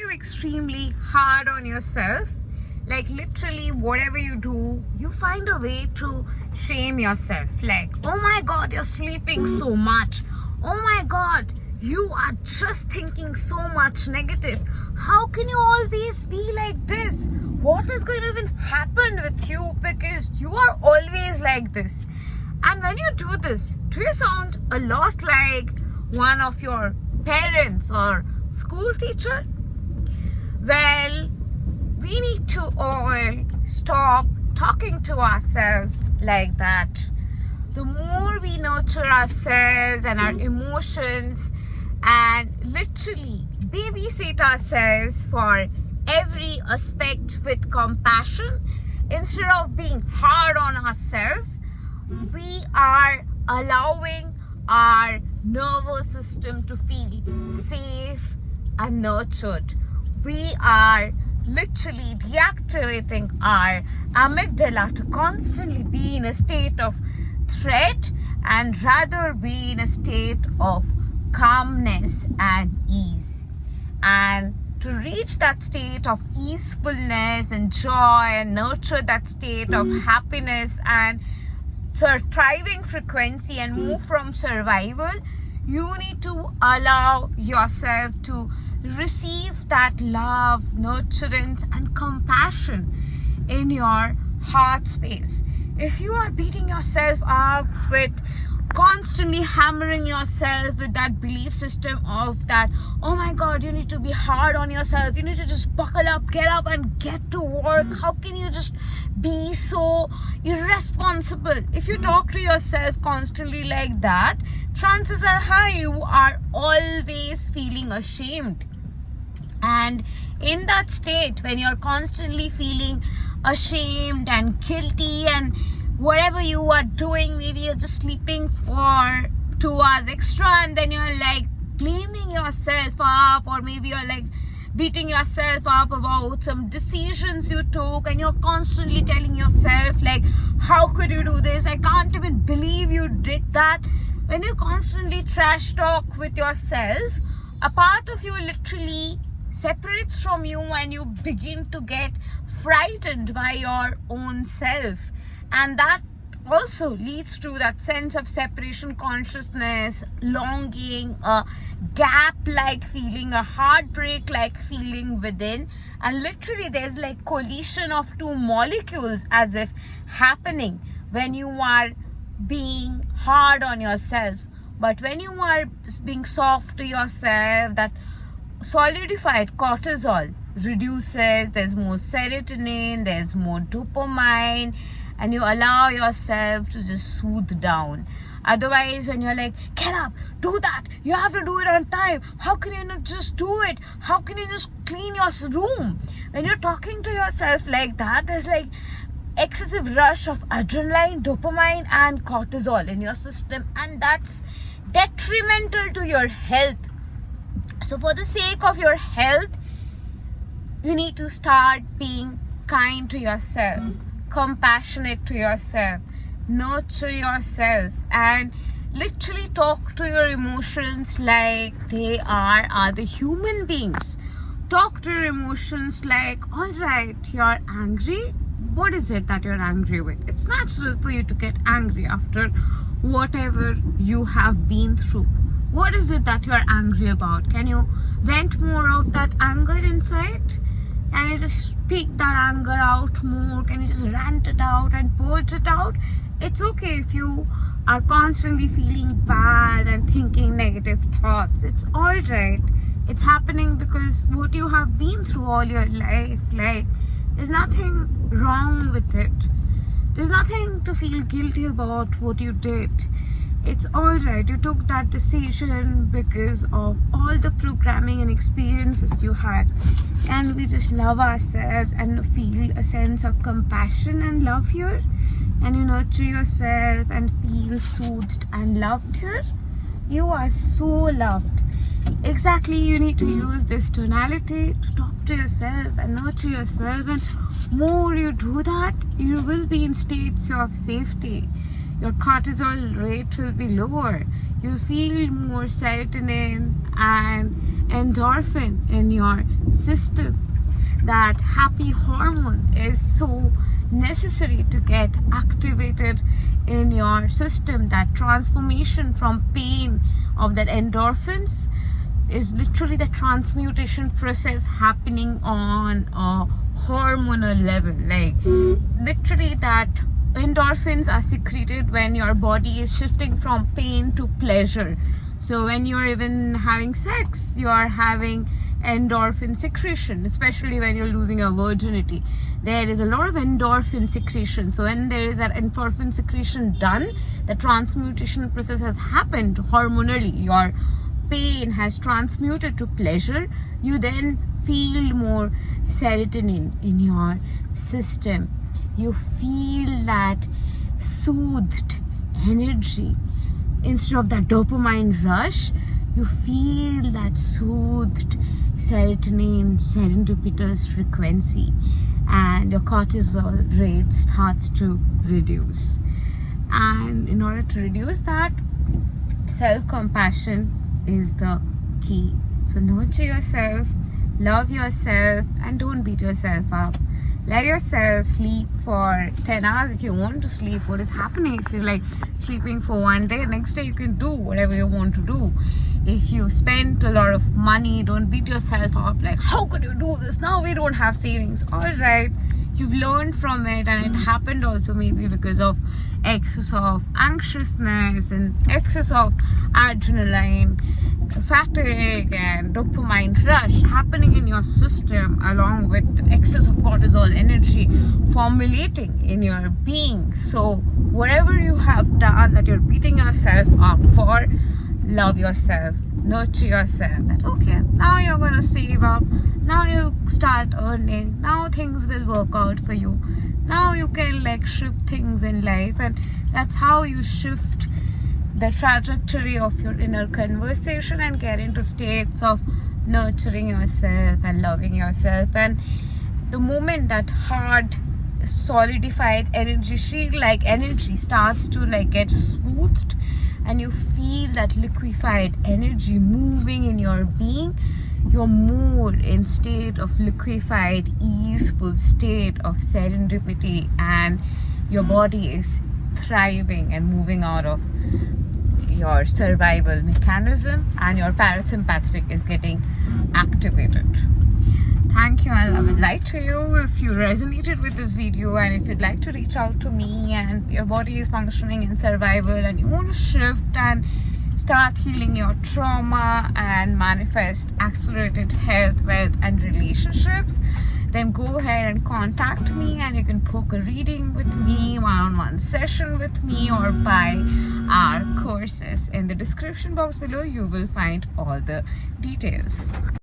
you extremely hard on yourself? Like literally whatever you do, you find a way to shame yourself. Like, oh my God, you're sleeping so much. Oh my God, you are just thinking so much negative. How can you always be like this? What is going to even happen with you? Because you are always like this. And when you do this, do you sound a lot like one of your parents or school teacher? Well, we need to all stop talking to ourselves like that. The more we nurture ourselves and our emotions and literally babysit ourselves for every aspect with compassion, instead of being hard on ourselves, we are allowing our nervous system to feel safe and nurtured. We are literally deactivating our amygdala to constantly be in a state of threat and rather be in a state of calmness and ease. And to reach that state of easefulness and joy and nurture that state of happiness and thriving frequency and move from survival, you need to allow yourself to receive that love, nurturance and compassion in your heart space. If you are beating yourself up with constantly hammering yourself with that belief system of that, oh my God, you need to be hard on yourself, you need to just buckle up, get up and get to work, how can you just be so irresponsible? If you talk to yourself constantly like that, chances are high you are always feeling ashamed. And in that state, when you're constantly feeling ashamed and guilty and whatever you are doing, maybe you're just sleeping for 2 hours extra and then you're like blaming yourself up, or maybe you're like beating yourself up about some decisions you took and you're constantly telling yourself like, how could you do this? I can't even believe you did that. When you constantly trash talk with yourself, a part of you literally separates from you and you begin to get frightened by your own self. And that also leads to that sense of separation consciousness, longing, a gap-like feeling, a heartbreak-like feeling within. And literally there's like collision of two molecules as if happening when you are being hard on yourself. But when you are being soft to yourself, that solidified cortisol reduces, there's more serotonin, there's more dopamine, and you allow yourself to just soothe down. Otherwise, when you're like, get up, do that, you have to do it on time, how can you not just do it, how can you just clean your room? When you're talking to yourself like that, there's like excessive rush of adrenaline, dopamine and cortisol in your system, and that's detrimental to your health. So for the sake of your health, you need to start being kind to yourself, compassionate to yourself, nurture yourself, and literally talk to your emotions like they are other human beings. Talk to your emotions like, all right, you're angry. What is it that you're angry with? It's natural for you to get angry after whatever you have been through. What is it that you're angry about? Can you vent more of that anger inside? Can you just speak that anger out more? Can you just rant it out and purge it out? It's okay if you are constantly feeling bad and thinking negative thoughts. It's all right. It's happening because what you have been through all your life. Like, there's nothing wrong with it. There's nothing to feel guilty about what you did. It's all right. You took that decision because of all the programming and experiences you had. Can we just love ourselves and feel a sense of compassion and love here? And you nurture yourself and feel soothed and loved here? You are so loved. Exactly, you need to use this tonality to talk to yourself and nurture yourself. And more you do that, you will be in states of safety. Your cortisol rate will be lower. You'll feel more serotonin and endorphin in your system. That happy hormone is so necessary to get activated in your system. That transformation from pain of that endorphins is literally the transmutation process happening on a hormonal level. Like literally that endorphins are secreted when your body is shifting from pain to pleasure. So when you're even having sex, you're having endorphin secretion, especially when you're losing your virginity. There is a lot of endorphin secretion. So when there is that endorphin secretion done, the transmutation process has happened hormonally. Your pain has transmuted to pleasure. You then feel more serotonin in your system. You feel that soothed energy. Instead of that dopamine rush, you feel that soothed serotonin, serendipitous frequency, and your cortisol rate starts to reduce. And in order to reduce that, self-compassion is the key. So nurture yourself, love yourself, and don't beat yourself up. Let yourself sleep for 10 hours if you want to sleep. What is happening if you're like sleeping for one day? Next day you can do whatever you want to do. If you spent a lot of money, don't beat yourself up like, how could you do this? Now we don't have savings. Alright, you've learned from it, and it happened also maybe because of excess of anxiousness and excess of adrenaline, fatigue and dopamine rush happening in your system, along with the excess of cortisol energy formulating in your being. So whatever you have done that you're beating yourself up for, love yourself, nurture yourself. That okay, now you're gonna save up, now you start earning, now things will work out for you, now you can like shift things in life. And that's how you shift the trajectory of your inner conversation and get into states of nurturing yourself and loving yourself. And the moment that hard solidified energy, shield like energy starts to like get smoothed, and you feel that liquefied energy moving in your being, you're more in state of liquefied, easeful state of serendipity, and your body is thriving and moving out of your survival mechanism, and your parasympathetic is getting activated. Thank you, and love and light to you. If you resonated with this video, and if you'd like to reach out to me, and your body is functioning in survival and you want to shift and start healing your trauma and manifest accelerated health, wealth and relationships, then go ahead and contact me, and you can book a reading with me, one-on-one session with me, or buy our courses. In the description box below, you will find all the details.